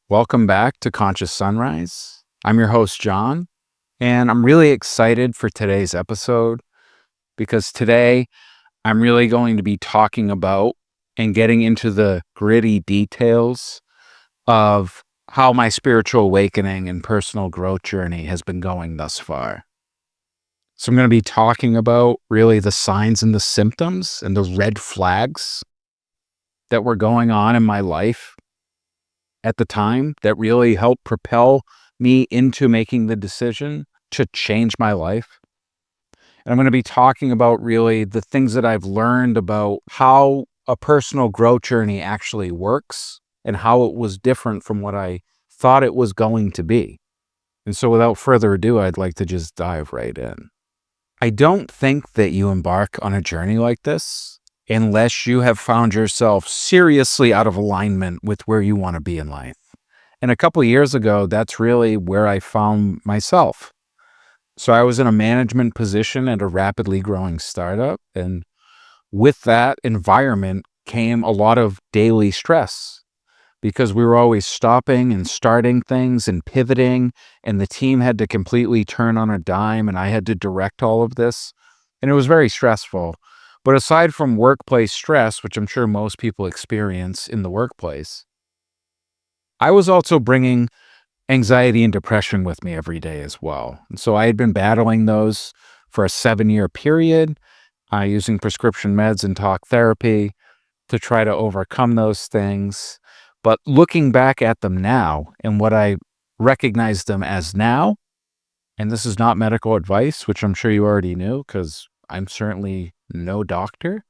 Welcome back to Conscious Sunrise. I'm your host, John, and I'm really excited for today's episode because today I'm really going to be talking about and getting into the gritty details of how my spiritual awakening and personal growth journey has been going thus far. So I'm going to be talking about really the signs and the symptoms and the red flags that were going on in my life at the time that really helped propel me into making the decision to change my life. And I'm going to be talking about really the things that I've learned about how a personal growth journey actually works and how it was different from what I thought it was going to be. And so without further ado, I'd like to just dive right in. I don't think that you embark on a journey like this unless you have found yourself seriously out of alignment with where you want to be in life. And a couple of years ago, that's really where I found myself. So I was in a management position at a rapidly growing startup. And with that environment came a lot of daily stress because we were always stopping and starting things and pivoting. And the team had to completely turn on a dime and I had to direct all of this. And it was very stressful. But aside from workplace stress, which I'm sure most people experience in the workplace, I was also bringing anxiety and depression with me every day as well. And so I had been battling those for a 7-year period, using prescription meds and talk therapy to try to overcome those things. But looking back at them now and what I recognize them as now, and this is not medical advice, which I'm sure you already knew because I'm certainly no doctor.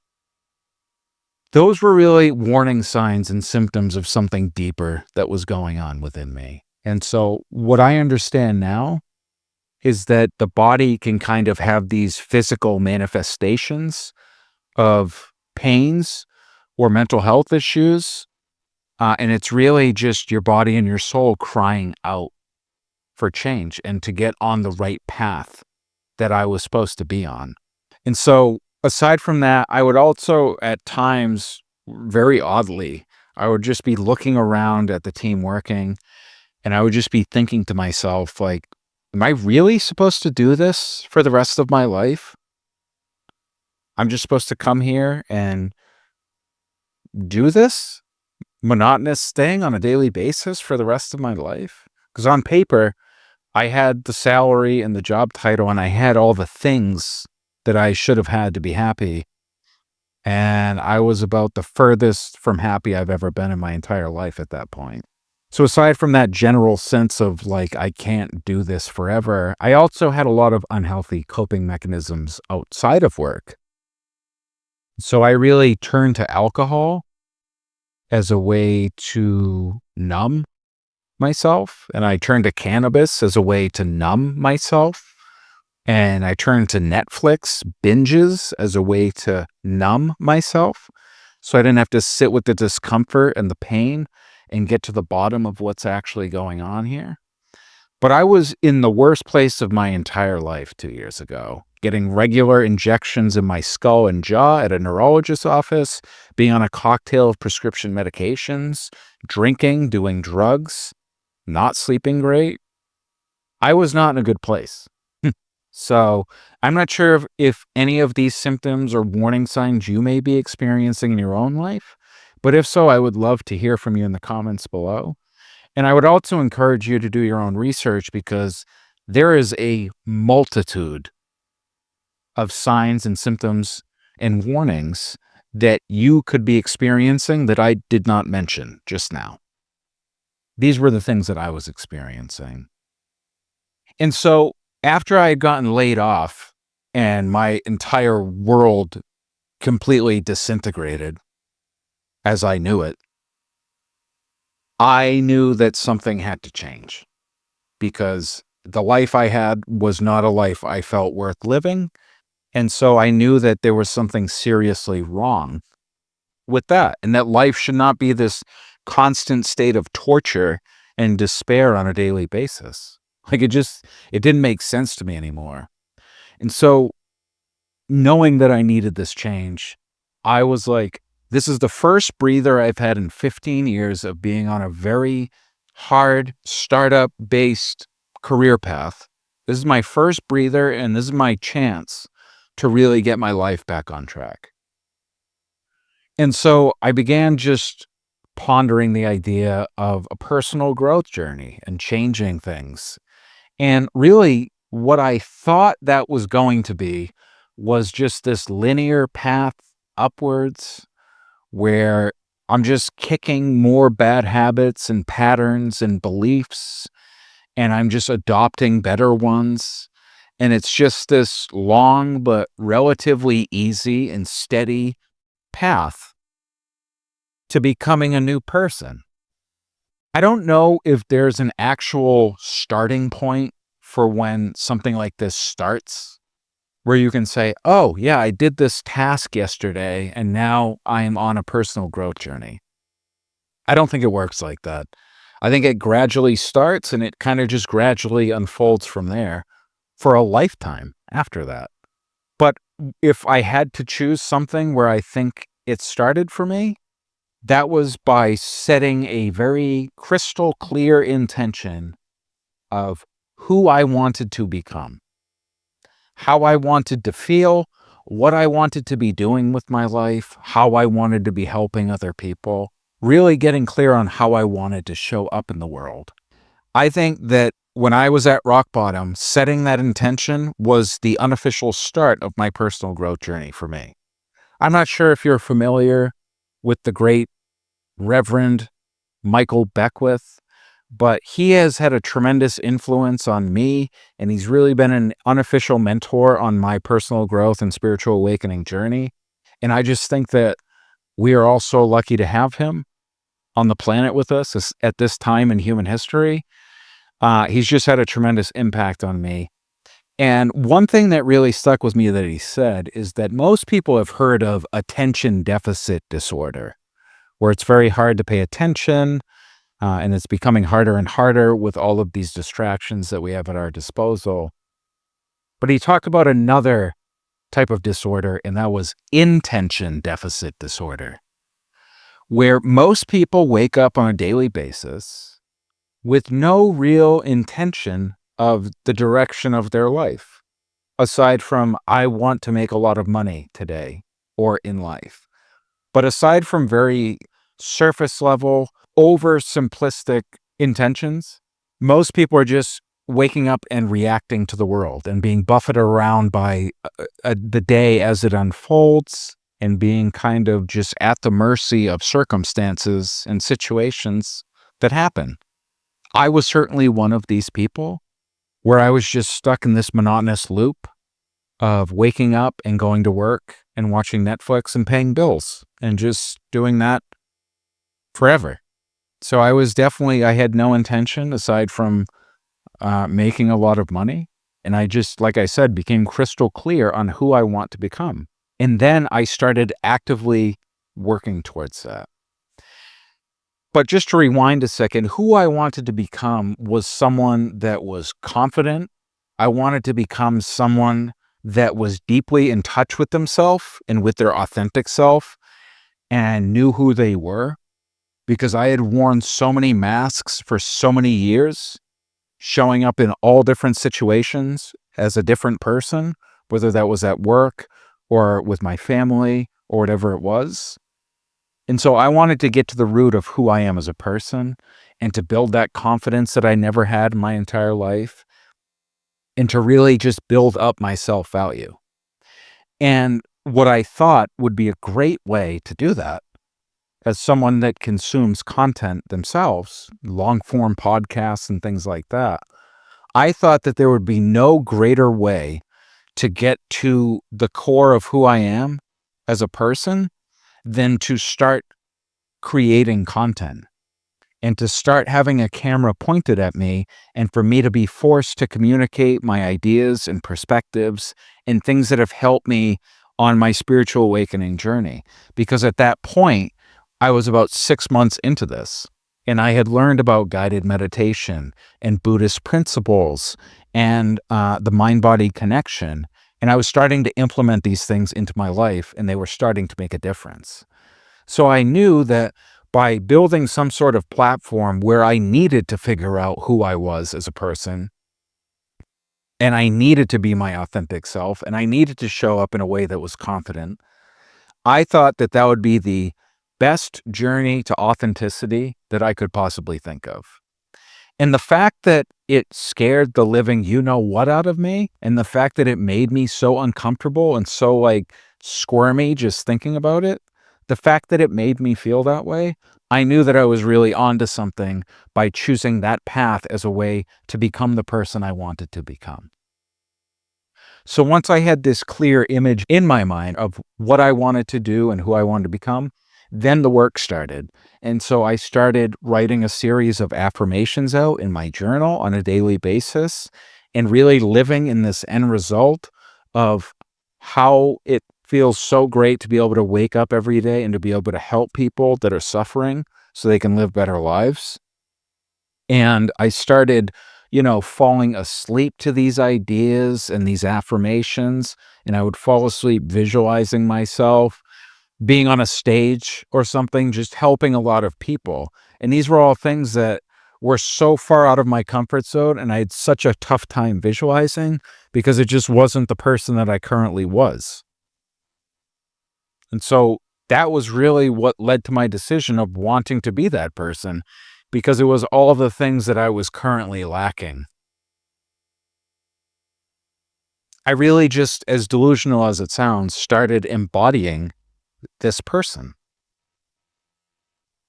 Those were really warning signs and symptoms of something deeper that was going on within me. And so what I understand now is that the body can kind of have these physical manifestations of pains or mental health issues. And it's really just your body and your soul crying out for change and to get on the right path that I was supposed to be on. And so aside from that, I would also at times, very oddly, I would just be looking around at the team working and I would just be thinking to myself, like, am I really supposed to do this for the rest of my life? I'm just supposed to come here and do this monotonous thing on a daily basis for the rest of my life? Because on paper, I had the salary and the job title and I had all the things that I should have had to be happy. And I was about the furthest from happy I've ever been in my entire life at that point. So aside from that general sense of like, I can't do this forever, I also had a lot of unhealthy coping mechanisms outside of work. So I really turned to alcohol as a way to numb myself. And I turned to cannabis as a way to numb myself. And I turned to Netflix binges as a way to numb myself. So I didn't have to sit with the discomfort and the pain and get to the bottom of what's actually going on here. But I was in the worst place of my entire life 2 years ago, getting regular injections in my skull and jaw at a neurologist's office, being on a cocktail of prescription medications, drinking, doing drugs, not sleeping great. I was not in a good place. So I'm not sure if any of these symptoms or warning signs you may be experiencing in your own life, but if so, I would love to hear from you in the comments below. And I would also encourage you to do your own research because there is a multitude of signs and symptoms and warnings that you could be experiencing that I did not mention just now. These were the things that I was experiencing. And so after I had gotten laid off and my entire world completely disintegrated as I knew it, I knew that something had to change because the life I had was not a life I felt worth living. And so I knew that there was something seriously wrong with that and that life should not be this constant state of torture and despair on a daily basis. Like it didn't make sense to me anymore. And so knowing that I needed this change, I was like, this is the first breather I've had in 15 years of being on a very hard startup based career path. This is my first breather, and this is my chance to really get my life back on track. And so I began just pondering the idea of a personal growth journey and changing things. And really, what I thought that was going to be was just this linear path upwards where I'm just kicking more bad habits and patterns and beliefs, and I'm just adopting better ones. And it's just this long but relatively easy and steady path to becoming a new person. I don't know if there's an actual starting point for when something like this starts, where you can say, oh, yeah, I did this task yesterday, and now I am on a personal growth journey. I don't think it works like that. I think it gradually starts and it kind of just gradually unfolds from there for a lifetime after that. But if I had to choose something where I think it started for me, that was by setting a very crystal clear intention of who I wanted to become, how I wanted to feel, what I wanted to be doing with my life, how I wanted to be helping other people, really getting clear on how I wanted to show up in the world. I think that when I was at rock bottom, setting that intention was the unofficial start of my personal growth journey for me. I'm not sure if you're familiar with the great Reverend Michael Beckwith, but he has had a tremendous influence on me, and he's really been an unofficial mentor on my personal growth and spiritual awakening journey. And I just think that we are all so lucky to have him on the planet with us at this time in human history. He's just had a tremendous impact on me. And one thing that really stuck with me that he said is that most people have heard of attention deficit disorder, where it's very hard to pay attention, and it's becoming harder and harder with all of these distractions that we have at our disposal. But he talked about another type of disorder, and that was intention deficit disorder, where most people wake up on a daily basis with no real intention of the direction of their life, aside from, I want to make a lot of money today or in life. But aside from very surface level, oversimplistic intentions, most people are just waking up and reacting to the world and being buffeted around by the day as it unfolds and being kind of just at the mercy of circumstances and situations that happen. I was certainly one of these people where I was just stuck in this monotonous loop of waking up and going to work and watching Netflix and paying bills and just doing that forever. So I had no intention aside from making a lot of money. And I just, like I said, became crystal clear on who I want to become. And then I started actively working towards that. But just to rewind a second, who I wanted to become was someone that was confident. I wanted to become someone that was deeply in touch with themselves and with their authentic self and knew who they were, because I had worn so many masks for so many years, showing up in all different situations as a different person, whether that was at work or with my family or whatever it was. And so I wanted to get to the root of who I am as a person and to build that confidence that I never had in my entire life and to really just build up my self-value. And what I thought would be a great way to do that as someone that consumes content themselves, long-form podcasts and things like that, I thought that there would be no greater way to get to the core of who I am as a person than to start creating content and to start having a camera pointed at me and for me to be forced to communicate my ideas and perspectives and things that have helped me on my spiritual awakening journey. Because at that point, I was about 6 months into this, and I had learned about guided meditation and Buddhist principles and the mind-body connection. And I was starting to implement these things into my life, and they were starting to make a difference. So I knew that by building some sort of platform where I needed to figure out who I was as a person, and I needed to be my authentic self, and I needed to show up in a way that was confident. I thought that that would be the best journey to authenticity that I could possibly think of. And the fact that it scared the living you know what out of me, and the fact that it made me so uncomfortable and so like squirmy just thinking about it, the fact that it made me feel that way, I knew that I was really onto something by choosing that path as a way to become the person I wanted to become. So once I had this clear image in my mind of what I wanted to do and who I wanted to become, then the work started. And so I started writing a series of affirmations out in my journal on a daily basis and really living in this end result of how it feels so great to be able to wake up every day and to be able to help people that are suffering so they can live better lives. And I started, falling asleep to these ideas and these affirmations. And I would fall asleep visualizing myself being on a stage or something, just helping a lot of people. And these were all things that were so far out of my comfort zone. And I had such a tough time visualizing because it just wasn't the person that I currently was. And so that was really what led to my decision of wanting to be that person, because it was all of the things that I was currently lacking. I really just, as delusional as it sounds, started embodying this person.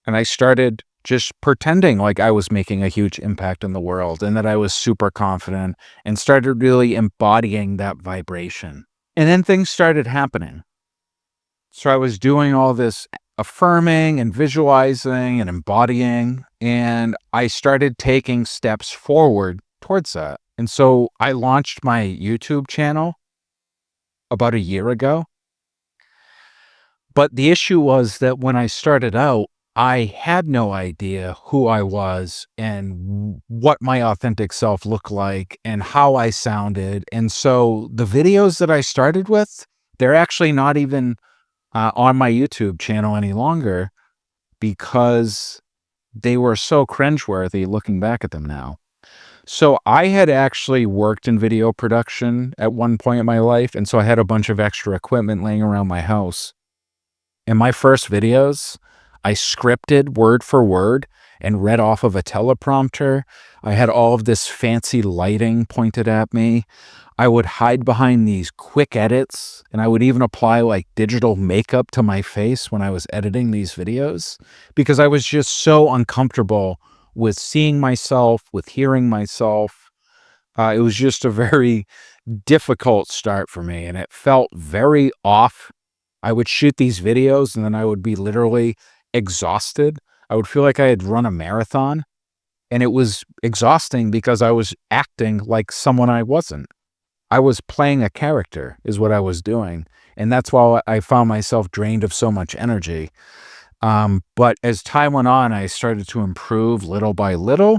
And I started just pretending like I was making a huge impact in the world and that I was super confident, and started really embodying that vibration. And then things started happening. So I was doing all this affirming and visualizing and embodying, and I started taking steps forward towards that. And so I launched my YouTube channel about a year ago. But the issue was that when I started out, I had no idea who I was and what my authentic self looked like and how I sounded. And so the videos that I started with, they're actually not even on my YouTube channel any longer because they were so cringeworthy looking back at them now. So I had actually worked in video production at one point in my life. And so I had a bunch of extra equipment laying around my house. In my first videos, I scripted word for word and read off of a teleprompter. I had all of this fancy lighting pointed at me. I would hide behind these quick edits, and I would even apply like digital makeup to my face when I was editing these videos because I was just so uncomfortable with seeing myself, with hearing myself. It was just a very difficult start for me, and it felt very off. I would shoot these videos and then I would be literally exhausted. I would feel like I had run a marathon, and it was exhausting because I was acting like someone I wasn't. I was playing a character is what I was doing. And that's why I found myself drained of so much energy. But as time went on, I started to improve little by little,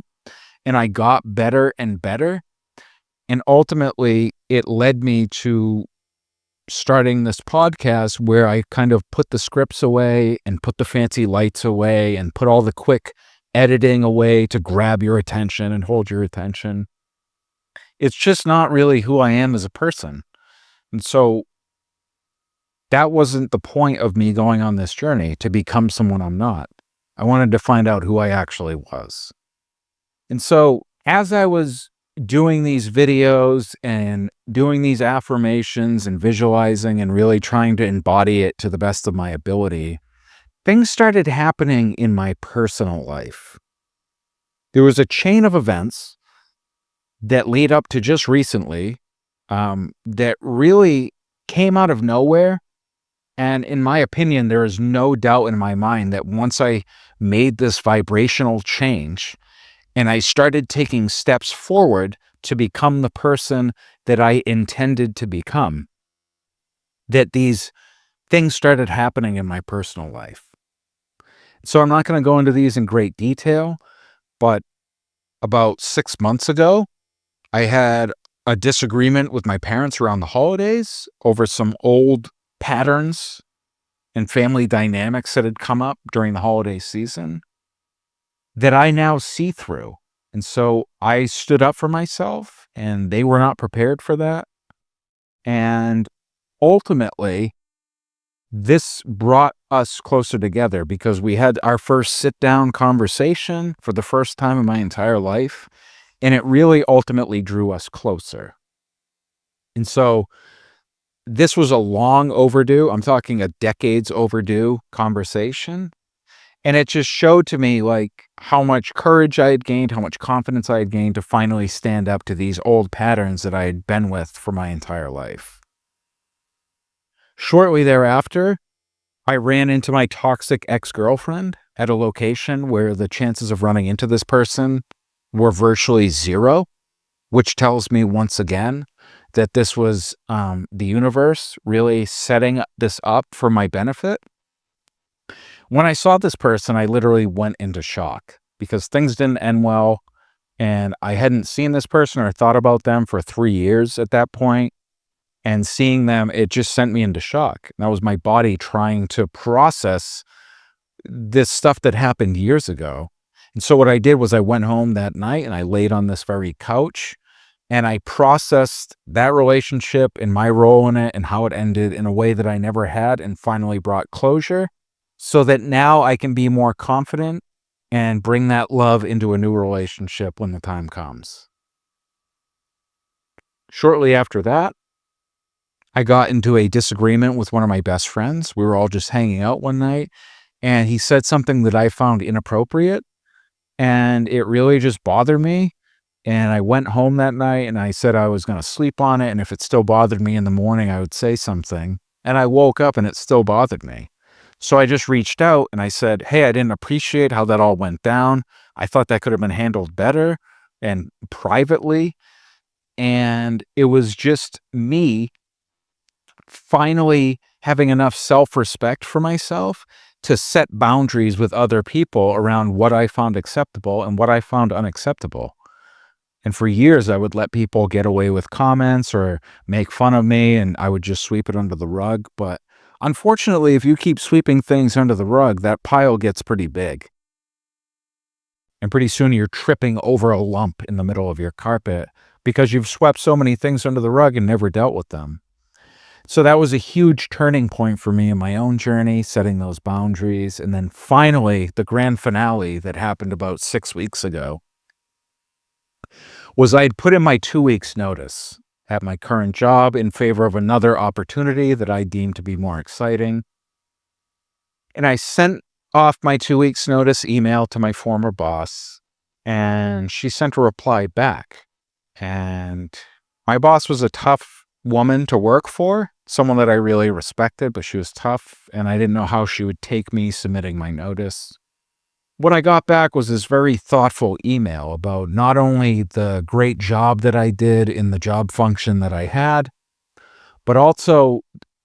and I got better and better. And ultimately, it led me to starting this podcast where I kind of put the scripts away and put the fancy lights away and put all the quick editing away to grab your attention and hold your attention. It's just not really who I am as a person. And so that wasn't the point of me going on this journey to become someone I'm not. I wanted to find out who I actually was. And so as I was doing these videos and doing these affirmations and visualizing and really trying to embody it to the best of my ability, things started happening in my personal life. There was a chain of events that lead up to just recently that really came out of nowhere. And in my opinion, there is no doubt in my mind that once I made this vibrational change, and I started taking steps forward to become the person that I intended to become, that these things started happening in my personal life. So I'm not going to go into these in great detail, but about 6 months ago, I had a disagreement with my parents around the holidays over some old patterns and family dynamics that had come up during the holiday season that I now see through. And so I stood up for myself, and they were not prepared for that. And ultimately, this brought us closer together because we had our first sit down conversation for the first time in my entire life. And it really ultimately drew us closer. And so this was a long overdue, I'm talking a decades overdue conversation. And it just showed to me like how much courage I had gained, how much confidence I had gained to finally stand up to these old patterns that I had been with for my entire life. Shortly thereafter, I ran into my toxic ex-girlfriend at a location where the chances of running into this person were virtually zero, which tells me once again that this was the universe really setting this up for my benefit. When I saw this person, I literally went into shock because things didn't end well, and I hadn't seen this person or thought about them for 3 years at that point. And seeing them, it just sent me into shock. That was my body trying to process this stuff that happened years ago. And so what I did was I went home that night and I laid on this very couch and I processed that relationship and my role in it and how it ended in a way that I never had, and finally brought closure so that now I can be more confident and bring that love into a new relationship when the time comes. Shortly after that, I got into a disagreement with one of my best friends. We were all just hanging out one night, and he said something that I found inappropriate, and it really just bothered me. And I went home that night and I said I was going to sleep on it, and if it still bothered me in the morning, I would say something. And I woke up and it still bothered me. So I just reached out and I said, "Hey, I didn't appreciate how that all went down. I thought that could have been handled better and privately." And it was just me finally having enough self-respect for myself to set boundaries with other people around what I found acceptable and what I found unacceptable. And for years, I would let people get away with comments or make fun of me, and I would just sweep it under the rug. But unfortunately, if you keep sweeping things under the rug, that pile gets pretty big. And pretty soon you're tripping over a lump in the middle of your carpet because you've swept so many things under the rug and never dealt with them. So that was a huge turning point for me in my own journey, setting those boundaries. And then finally, the grand finale that happened about 6 weeks ago was I'd put in my 2 weeks notice at my current job in favor of another opportunity that I deemed to be more exciting. And I sent off my 2 weeks notice email to my former boss, and she sent a reply back. And my boss was a tough woman to work for, someone that I really respected, but she was tough, and I didn't know how she would take me submitting my notice. What I got back was this very thoughtful email about not only the great job that I did in the job function that I had, but also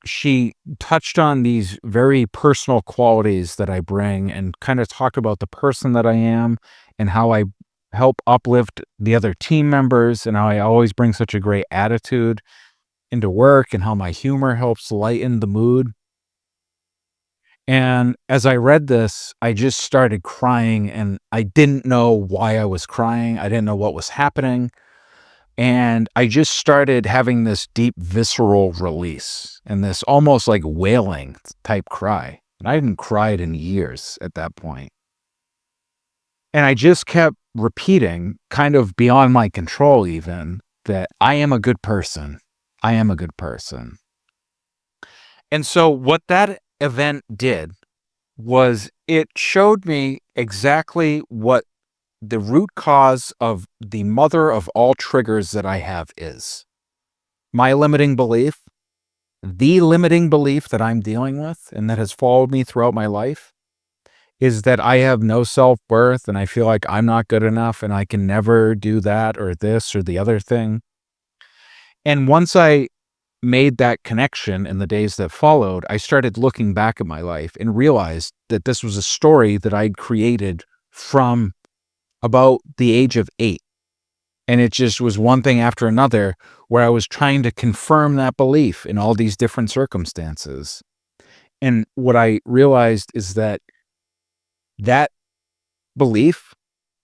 she touched on these very personal qualities that I bring and kind of talked about the person that I am and how I help uplift the other team members and how I always bring such a great attitude into work and how my humor helps lighten the mood. And as I read this, I just started crying and I didn't know why I was crying. I didn't know what was happening. And I just started having this deep visceral release and this almost like wailing type cry. And I hadn't cried in years at that point. And I just kept repeating, kind of beyond my control even, that I am a good person. I am a good person. And so what that event did was it showed me exactly what the root cause of the mother of all triggers that I have is. My limiting belief, the limiting belief that I'm dealing with and that has followed me throughout my life, is that I have no self-worth and I feel like I'm not good enough and I can never do that or this or the other thing. And once I made that connection in the days that followed, I started looking back at my life and realized that this was a story that I'd created from about the age of 8. And it just was one thing after another where I was trying to confirm that belief in all these different circumstances. And what I realized is that that belief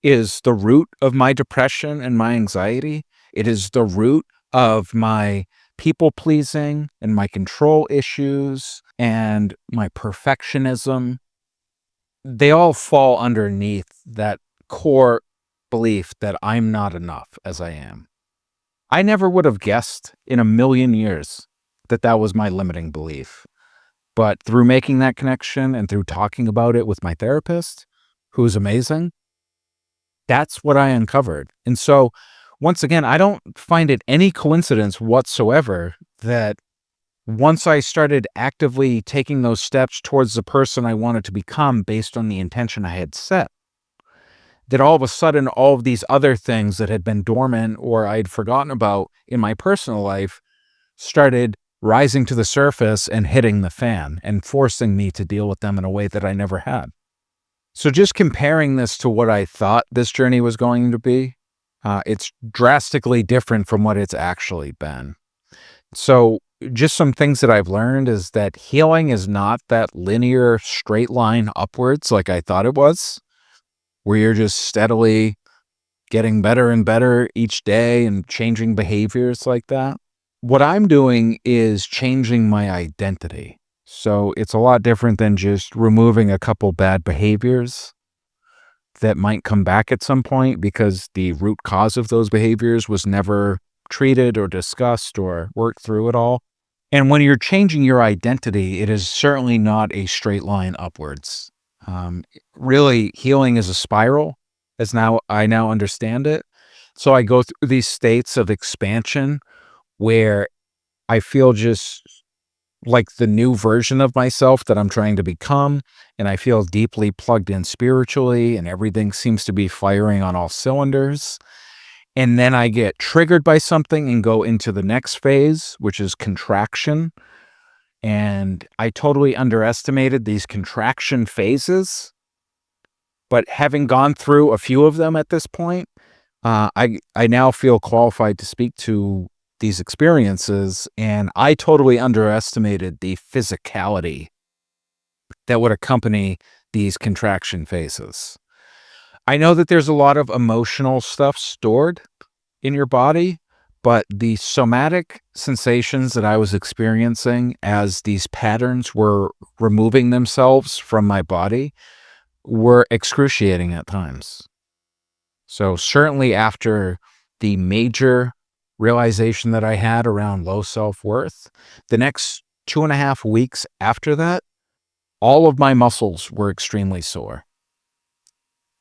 is the root of my depression and my anxiety. It is the root of my people pleasing and my control issues and my perfectionism. They all fall underneath that core belief that I'm not enough as I am. I never would have guessed in a million years that that was my limiting belief. But through making that connection and through talking about it with my therapist, who's amazing, that's what I uncovered. And so, once again, I don't find it any coincidence whatsoever that once I started actively taking those steps towards the person I wanted to become based on the intention I had set, that all of a sudden, all of these other things that had been dormant or I'd forgotten about in my personal life started rising to the surface and hitting the fan and forcing me to deal with them in a way that I never had. So just comparing this to what I thought this journey was going to be, it's drastically different from what it's actually been. So just some things that I've learned is that healing is not that linear straight line upwards like I thought it was, where you're just steadily getting better and better each day and changing behaviors like that. What I'm doing is changing my identity. So it's a lot different than just removing a couple bad behaviors that might come back at some point because the root cause of those behaviors was never treated or discussed or worked through at all. And when you're changing your identity, it is certainly not a straight line upwards. Um, really, healing is a spiral, as now I now understand it. So I go through these states of expansion where I feel just like the new version of myself that I'm trying to become, and I feel deeply plugged in spiritually, and everything seems to be firing on all cylinders. And then I get triggered by something and go into the next phase, which is contraction. And I totally underestimated these contraction phases. But having gone through a few of them at this point, I now feel qualified to speak to these experiences, and I totally underestimated the physicality that would accompany these contraction phases. I know that there's a lot of emotional stuff stored in your body, but the somatic sensations that I was experiencing as these patterns were removing themselves from my body were excruciating at times. So certainly after the major realization that I had around low self-worth, the next 2.5 weeks after that, all of my muscles were extremely sore.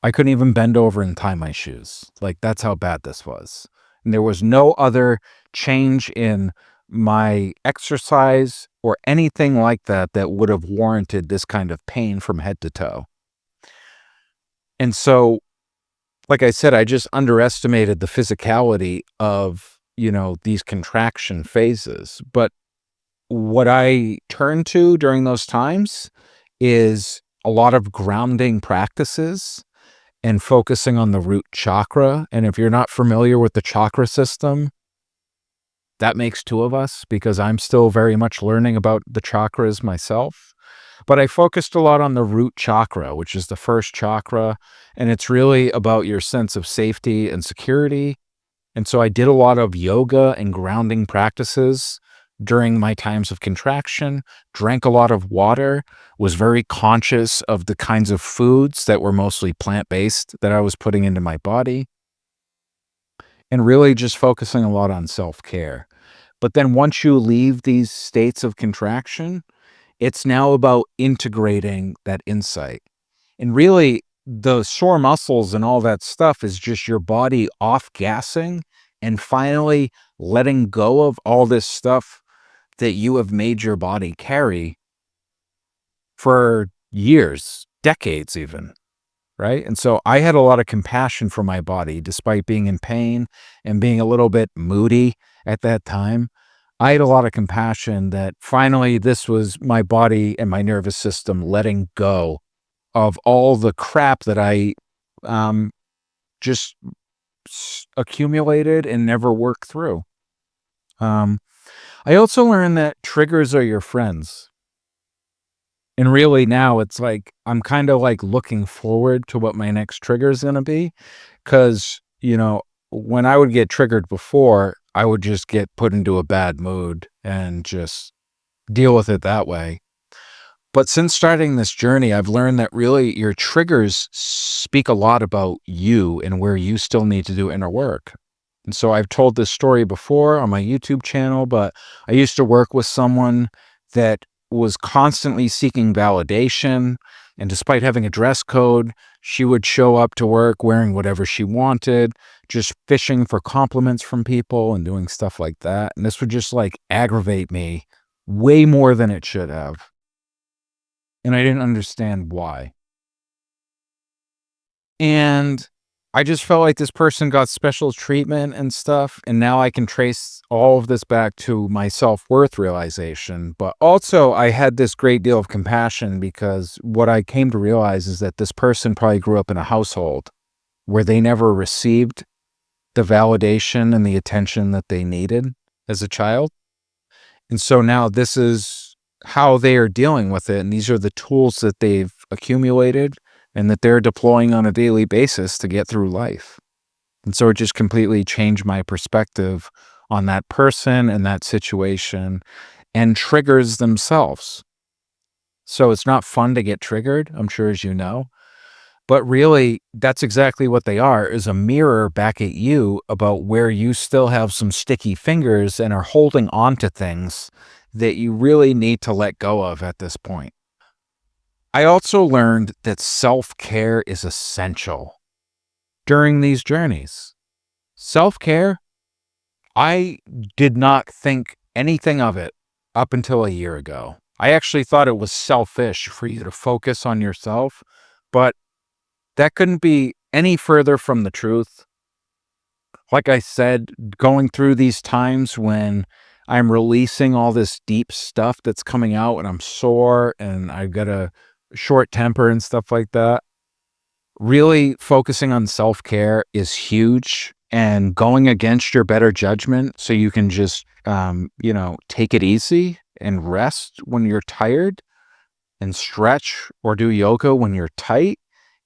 I couldn't even bend over and tie my shoes. Like, that's how bad this was. And there was no other change in my exercise or anything like that that would have warranted this kind of pain from head to toe. And so, like I said, I just underestimated the physicality of, these contraction phases. But what I turn to during those times is a lot of grounding practices and focusing on the root chakra. And if you're not familiar with the chakra system, that makes two of us because I'm still very much learning about the chakras myself. But I focused a lot on the root chakra, which is the first chakra, and it's really about your sense of safety and security. And so I did a lot of yoga and grounding practices during my times of contraction, drank a lot of water, was very conscious of the kinds of foods that were mostly plant-based that I was putting into my body, and really just focusing a lot on self-care. But then once you leave these states of contraction, it's now about integrating that insight. And really, the sore muscles and all that stuff is just your body off gassing and finally letting go of all this stuff that you have made your body carry for years, decades even, right? And so I had a lot of compassion for my body despite being in pain and being a little bit moody at that time. I had a lot of compassion that finally this was my body and my nervous system letting go of all the crap that I just accumulated and never worked through. I also learned that triggers are your friends. And really now it's like I'm kind of like looking forward to what my next trigger is going to be. Cause, when I would get triggered before, I would just get put into a bad mood and just deal with it that way. But since starting this journey, I've learned that really your triggers speak a lot about you and where you still need to do inner work. And so I've told this story before on my YouTube channel, but I used to work with someone that was constantly seeking validation. And despite having a dress code, she would show up to work wearing whatever she wanted, just fishing for compliments from people and doing stuff like that. And this would just like aggravate me way more than it should have. And I didn't understand why. And I just felt like this person got special treatment and stuff, and now I can trace all of this back to my self-worth realization, but also I had this great deal of compassion because what I came to realize is that this person probably grew up in a household where they never received the validation and the attention that they needed as a child. And so now this is how they are dealing with it, and these are the tools that they've accumulated and that they're deploying on a daily basis to get through life. And so it just completely changed my perspective on that person and that situation and triggers themselves. So it's not fun to get triggered, I'm sure as you know, but really that's exactly what they are, is a mirror back at you about where you still have some sticky fingers and are holding on to things that you really need to let go of at this point. I also learned that self-care is essential during these journeys. Self-care, I did not think anything of it up until a year ago. I actually thought it was selfish for you to focus on yourself, but that couldn't be any further from the truth. Like I said, going through these times when I'm releasing all this deep stuff that's coming out and I'm sore and I've got a short temper and stuff like that, really focusing on self-care is huge, and going against your better judgment so you can just, take it easy and rest when you're tired and stretch or do yoga when you're tight,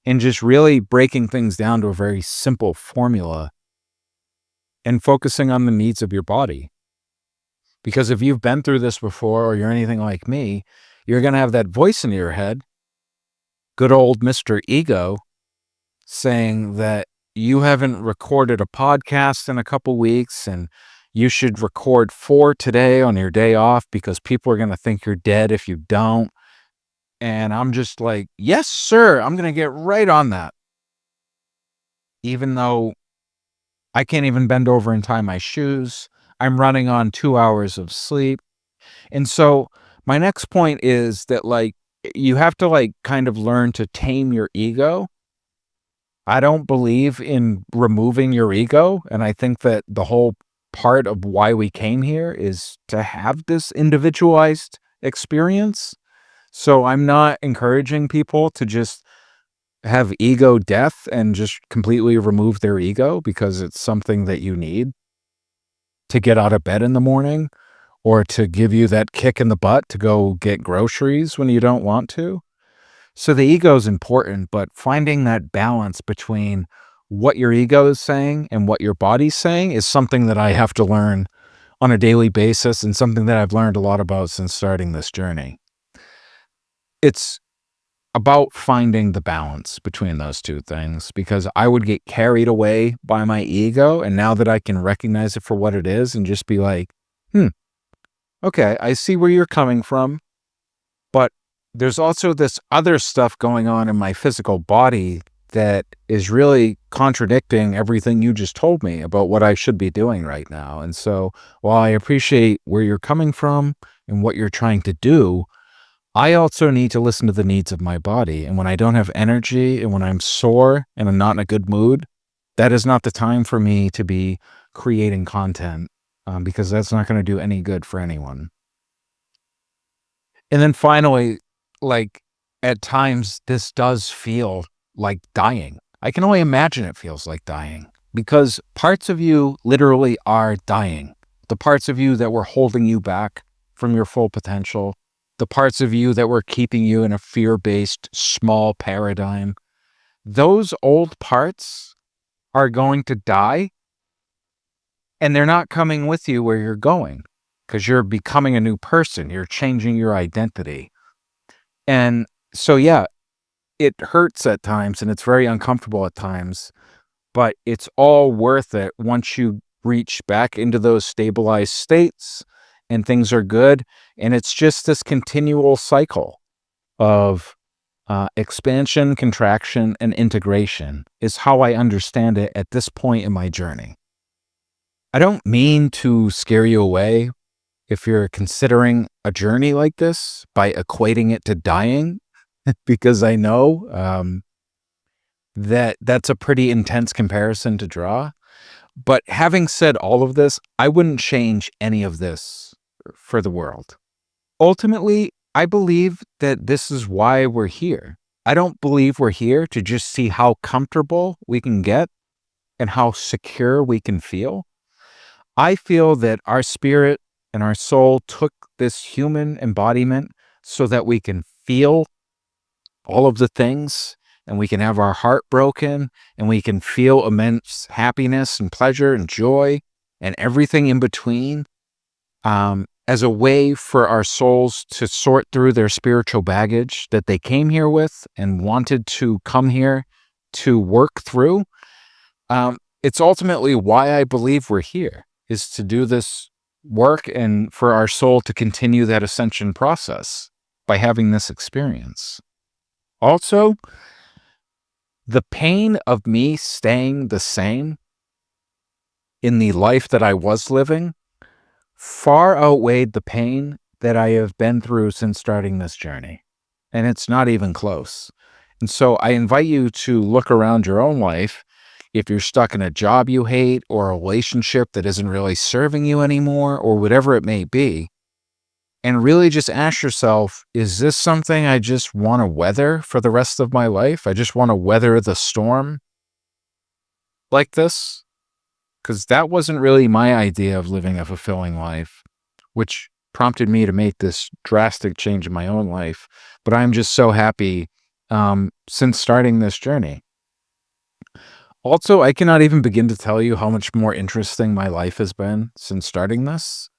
and just really breaking things down to a very simple formula and focusing on the needs of your body. Because if you've been through this before or you're anything like me, you're going to have that voice in your head, good old Mr. Ego, saying that you haven't recorded a podcast in a couple weeks and you should record 4 today on your day off because people are going to think you're dead if you don't. And I'm just like, yes, sir, I'm going to get right on that. Even though I can't even bend over and tie my shoes, I'm running on 2 hours of sleep. And so my next point is that you have to kind of learn to tame your ego. I don't believe in removing your ego, and I think that the whole part of why we came here is to have this individualized experience. So I'm not encouraging people to just have ego death and just completely remove their ego because it's something that you need to get out of bed in the morning or to give you that kick in the butt to go get groceries when you don't want to. So the ego is important, but finding that balance between what your ego is saying and what your body's saying is something that I have to learn on a daily basis and something that I've learned a lot about since starting this journey. It's about finding the balance between those two things because I would get carried away by my ego. And now that I can recognize it for what it is and just be like, okay, I see where you're coming from, but there's also this other stuff going on in my physical body that is really contradicting everything you just told me about what I should be doing right now. And so while I appreciate where you're coming from and what you're trying to do, I also need to listen to the needs of my body. And when I don't have energy and when I'm sore and I'm not in a good mood, that is not the time for me to be creating content because that's not going to do any good for anyone. And then finally, at times, this does feel like dying. I can only imagine it feels like dying because parts of you literally are dying. The parts of you that were holding you back from your full potential, the parts of you that were keeping you in a fear-based small paradigm, those old parts are going to die, and they're not coming with you where you're going because you're becoming a new person. You're changing your identity. And so, yeah, it hurts at times and it's very uncomfortable at times, but it's all worth it once you reach back into those stabilized states and things are good. And it's just this continual cycle of expansion, contraction, and integration is how I understand it at this point in my journey. I don't mean to scare you away if you're considering a journey like this by equating it to dying, because I know that that's a pretty intense comparison to draw. But having said all of this, I wouldn't change any of this for the world. Ultimately, I believe that this is why we're here. I don't believe we're here to just see how comfortable we can get and how secure we can feel. I feel that our spirit and our soul took this human embodiment so that we can feel all of the things and we can have our heart broken and we can feel immense happiness and pleasure and joy and everything in between, as a way for our souls to sort through their spiritual baggage that they came here with and wanted to come here to work through. It's ultimately why I believe we're here, is to do this work and for our soul to continue that ascension process by having this experience. Also, the pain of me staying the same in the life that I was living far outweighed the pain that I have been through since starting this journey. And it's not even close. And so I invite you to look around your own life. If you're stuck in a job you hate or a relationship that isn't really serving you anymore or whatever it may be, and really just ask yourself, is this something I just want to weather for the rest of my life? I just want to weather the storm like this? Because that wasn't really my idea of living a fulfilling life, which prompted me to make this drastic change in my own life. But I'm just so happy since starting this journey. Also, I cannot even begin to tell you how much more interesting my life has been since starting this.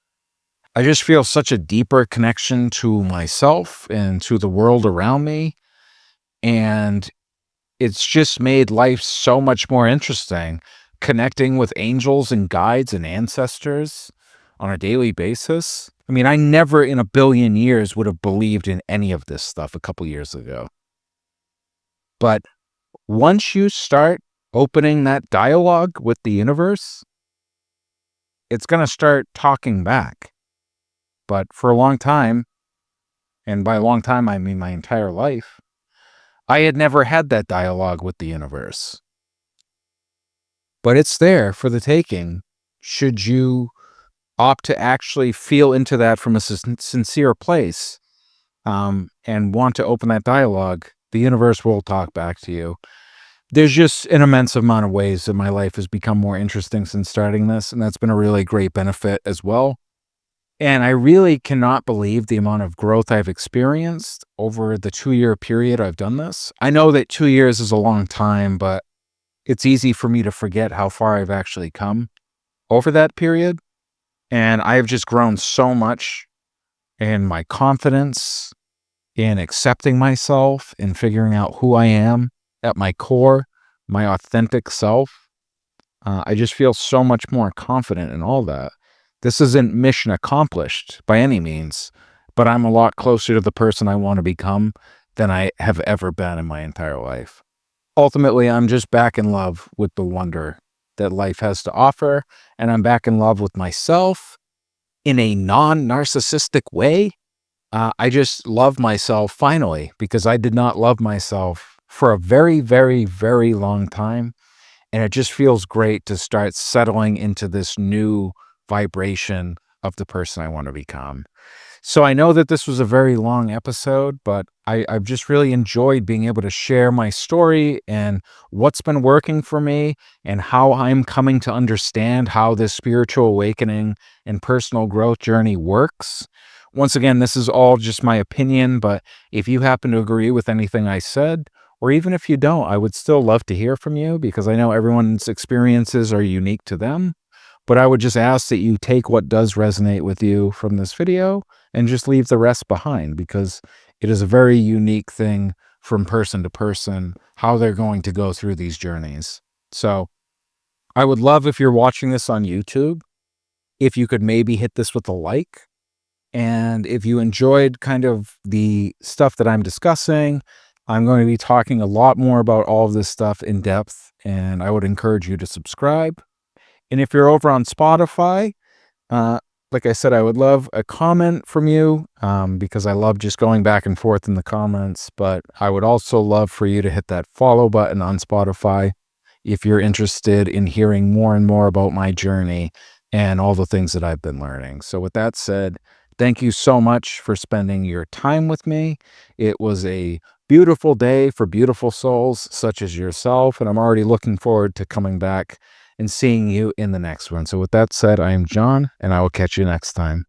I just feel such a deeper connection to myself and to the world around me. And it's just made life so much more interesting, connecting with angels and guides and ancestors on a daily basis. I mean, I never in a billion years would have believed in any of this stuff a couple years ago. But once you start opening that dialogue with the universe, it's going to start talking back. But for a long time, and by a long time, I mean my entire life, I had never had that dialogue with the universe. But it's there for the taking, should you opt to actually feel into that from a sincere place, and want to open that dialogue. The universe will talk back to you. There's just an immense amount of ways that my life has become more interesting since starting this, and that's been a really great benefit as well. And I really cannot believe the amount of growth I've experienced over the 2-year period I've done this. I know that 2 years is a long time, but it's easy for me to forget how far I've actually come over that period. And I have just grown so much in my confidence, in accepting myself, in figuring out who I am at my core, my authentic self. I just feel so much more confident in all that. This isn't mission accomplished by any means, but I'm a lot closer to the person I want to become than I have ever been in my entire life. Ultimately, I'm just back in love with the wonder that life has to offer, and I'm back in love with myself in a non-narcissistic way. I just love myself finally, because I did not love myself for a very, very, very long time, and it just feels great to start settling into this new vibration of the person I want to become. So I know that this was a very long episode, but I've just really enjoyed being able to share my story and what's been working for me and how I'm coming to understand how this spiritual awakening and personal growth journey works. Once again, this is all just my opinion, but if you happen to agree with anything I said, or even if you don't, I would still love to hear from you because I know everyone's experiences are unique to them. But I would just ask that you take what does resonate with you from this video and just leave the rest behind because it is a very unique thing from person to person, how they're going to go through these journeys. So I would love if you're watching this on YouTube, if you could maybe hit this with a like. And if you enjoyed kind of the stuff that I'm discussing, I'm going to be talking a lot more about all of this stuff in depth, and I would encourage you to subscribe. And if you're over on Spotify, uh, like I said, I would love a comment from you because I love just going back and forth in the comments. But I would also love for you to hit that follow button on Spotify if you're interested in hearing more and more about my journey and all the things that I've been learning. So with that said, thank you so much for spending your time with me. It was a beautiful day for beautiful souls such as yourself, and I'm already looking forward to coming back and seeing you in the next one. So with that said, I am John, and I will catch you next time.